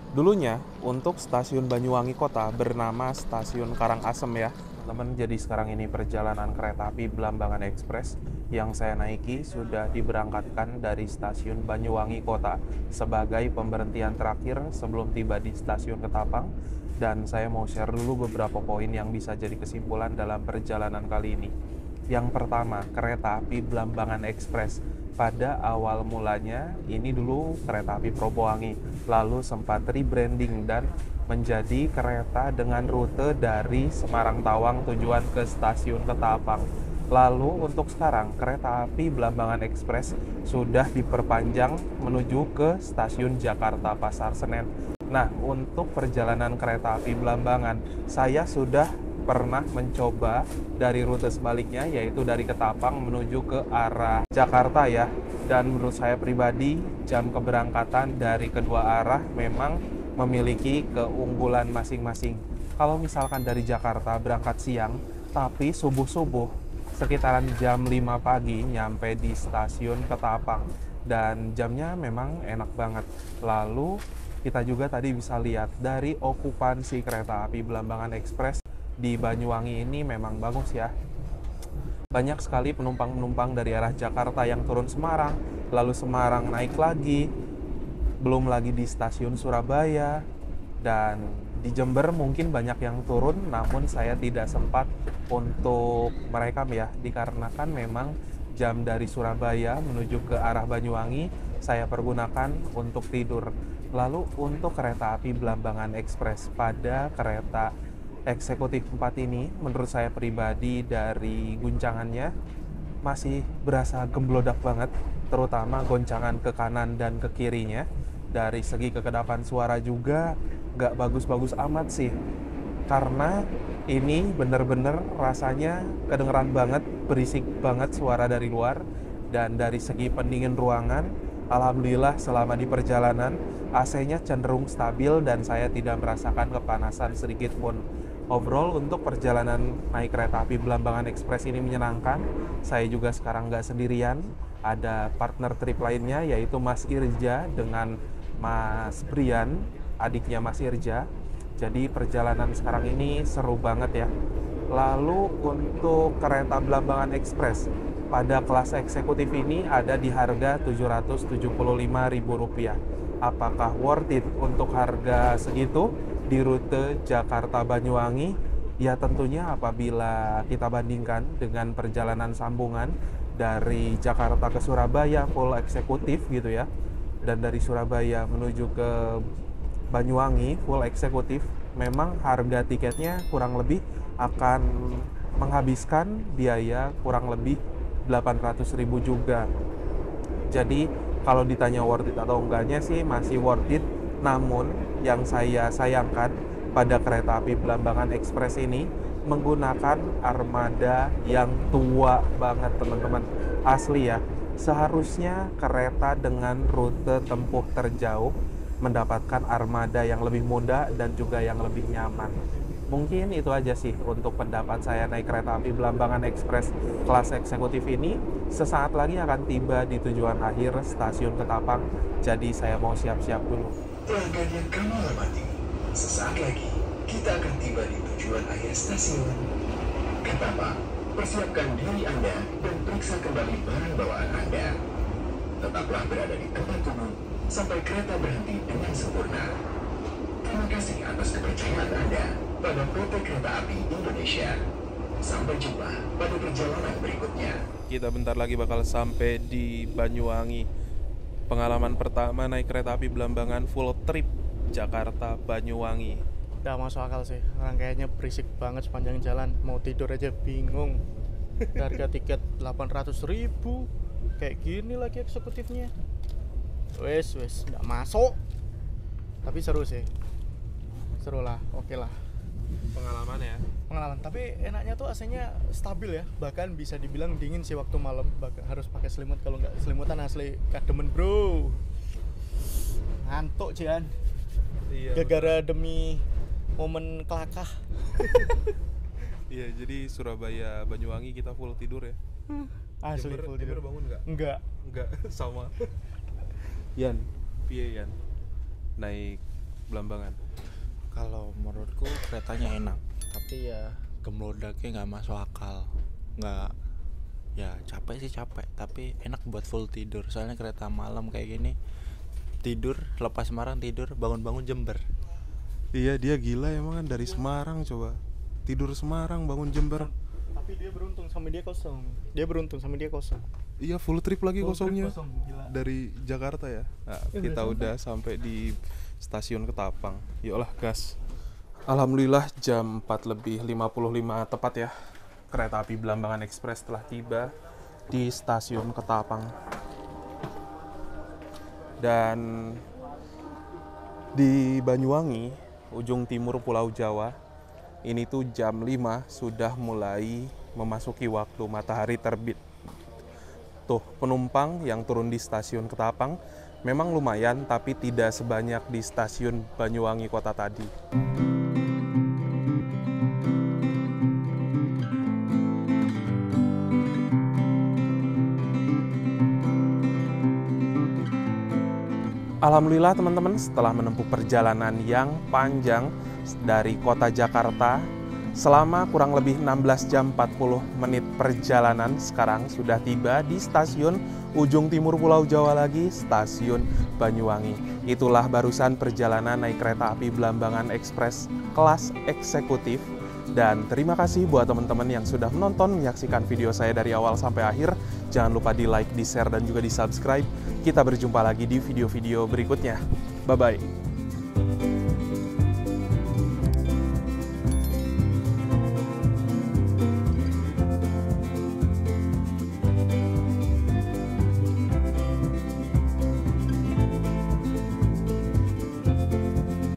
Dulunya untuk stasiun Banyuwangi Kota bernama Stasiun Karangasem ya teman-teman. Jadi sekarang ini perjalanan kereta api Blambangan Express yang saya naiki sudah diberangkatkan dari stasiun Banyuwangi Kota sebagai pemberhentian terakhir sebelum tiba di stasiun Ketapang. Dan saya mau share dulu beberapa poin yang bisa jadi kesimpulan dalam perjalanan kali ini. Yang pertama, kereta api Blambangan Express. Pada awal mulanya, ini dulu kereta api Propowangi, lalu sempat rebranding dan menjadi kereta dengan rute dari Semarang Tawang tujuan ke stasiun Ketapang. Lalu untuk sekarang, kereta api Blambangan Express sudah diperpanjang menuju ke stasiun Jakarta Pasar Senen. Nah, untuk perjalanan kereta api Blambangan, saya sudah pernah mencoba dari rute sebaliknya, yaitu dari Ketapang menuju ke arah Jakarta ya. Dan menurut saya pribadi, jam keberangkatan dari kedua arah memang memiliki keunggulan masing-masing. Kalau misalkan dari Jakarta berangkat siang, tapi subuh-subuh sekitaran jam 5 pagi nyampe di stasiun Ketapang. Dan jamnya memang enak banget. Lalu kita juga tadi bisa lihat dari okupansi kereta api Blambangan Express di Banyuwangi ini memang bagus ya. Banyak sekali penumpang-penumpang dari arah Jakarta yang turun Semarang, lalu Semarang naik lagi, belum lagi di stasiun Surabaya, dan di Jember mungkin banyak yang turun, namun saya tidak sempat untuk merekam ya, dikarenakan memang jam dari Surabaya menuju ke arah Banyuwangi saya pergunakan untuk tidur. Lalu untuk kereta api Blambangan Express, pada kereta eksekutif 4 ini menurut saya pribadi dari guncangannya masih berasa gemblodak banget, terutama goncangan ke kanan dan ke kirinya. Dari segi kekedapan suara juga nggak bagus-bagus amat sih, karena ini bener-bener rasanya kedengeran banget, berisik banget suara dari luar. Dan dari segi pendingin ruangan, alhamdulillah selama di perjalanan AC-nya cenderung stabil dan saya tidak merasakan kepanasan sedikit pun. Overall untuk perjalanan naik kereta api Belambangan Express ini menyenangkan. Saya juga sekarang nggak sendirian, ada partner trip lainnya yaitu Mas Irja dengan Mas Brian, adiknya Mas Irja. Jadi perjalanan sekarang ini seru banget ya. Lalu untuk kereta Belambangan Express pada kelas eksekutif ini ada di harga Rp775.000. Apakah worth it untuk harga segitu di rute Jakarta-Banyuwangi? Ya tentunya apabila kita bandingkan dengan perjalanan sambungan dari Jakarta ke Surabaya full eksekutif gitu ya, dan dari Surabaya menuju ke Banyuwangi full eksekutif, memang harga tiketnya kurang lebih akan menghabiskan biaya kurang lebih 800.000 juga. Jadi kalau ditanya worth it atau enggaknya sih masih worth it. Namun yang saya sayangkan pada kereta api Belambangan Express ini menggunakan armada yang tua banget teman-teman. Asli ya, seharusnya kereta dengan rute tempuh terjauh mendapatkan armada yang lebih muda dan juga yang lebih nyaman. Mungkin itu aja sih untuk pendapat saya naik kereta api Belambangan Express kelas eksekutif ini. Sesaat lagi akan tiba di tujuan akhir stasiun Ketapang, jadi saya mau siap-siap dulu. Pelanggan yang kamu hormati, sesaat lagi kita akan tiba di tujuan akhir stasiun Ketapang. Persiapkan diri Anda dan periksa kembali barang bawaan Anda. Tetaplah berada di tempat tunggu sampai kereta berhenti dengan sempurna. Terima kasih atas kepercayaan Anda pada PT Kereta Api Indonesia. Sampai jumpa pada perjalanan berikutnya. Kita bentar lagi bakal sampai di Banyuwangi. Pengalaman pertama naik kereta api Belambangan full trip Jakarta-Banyuwangi. Gak masuk akal sih, rangkaiannya berisik banget sepanjang jalan. Mau tidur aja bingung. Harga tiket 800.000, kayak gini lagi eksekutifnya. Wes, nggak masuk. Tapi seru sih, seru lah, oke lah. Pengalaman ya. Pengalaman, tapi enaknya tuh AC-nya stabil ya. Bahkan bisa dibilang dingin sih waktu malam. Bahkan harus pakai selimut, kalau nggak selimutan asli kademen bro. Ngantuk Cian. Iya. Gara-gara demi momen kelakah. Iya, jadi Surabaya Banyuwangi kita full tidur ya. Asli full tidur. Bangun nggak? Enggak, sama. Yan, piye Yan? Naik Belambangan. Kalau menurutku keretanya enak, tapi ya gemlodaknya nggak masuk akal. Nggak, ya capek sih capek, tapi enak buat full tidur. Soalnya kereta malam kayak gini, tidur lepas Semarang, tidur bangun-bangun Jember. Iya, dia gila emang kan, dari Semarang coba. Tidur Semarang, bangun Jember. Tapi dia beruntung sama dia kosong. Iya, full trip lagi Full kosongnya. trip kosong, gila. Dari Jakarta ya. Nah, kita udah sampai di stasiun Ketapang. Yuklah gas. Alhamdulillah jam 4:55 tepat ya. Kereta api Belambangan Express telah tiba di stasiun Ketapang. Dan di Banyuwangi, ujung timur Pulau Jawa, ini tuh jam 5 sudah mulai memasuki waktu matahari terbit. Tuh, penumpang yang turun di stasiun Ketapang memang lumayan, tapi tidak sebanyak di stasiun Banyuwangi kota tadi. Alhamdulillah teman-teman, setelah menempuh perjalanan yang panjang dari kota Jakarta selama kurang lebih 16 jam 40 menit perjalanan, sekarang sudah tiba di stasiun ujung timur Pulau Jawa lagi, stasiun Banyuwangi. Itulah barusan perjalanan naik kereta api Belambangan Express kelas eksekutif. Dan terima kasih buat teman-teman yang sudah menonton, menyaksikan video saya dari awal sampai akhir. Jangan lupa di like, di share, dan juga di subscribe. Kita berjumpa lagi di video-video berikutnya. Bye-bye.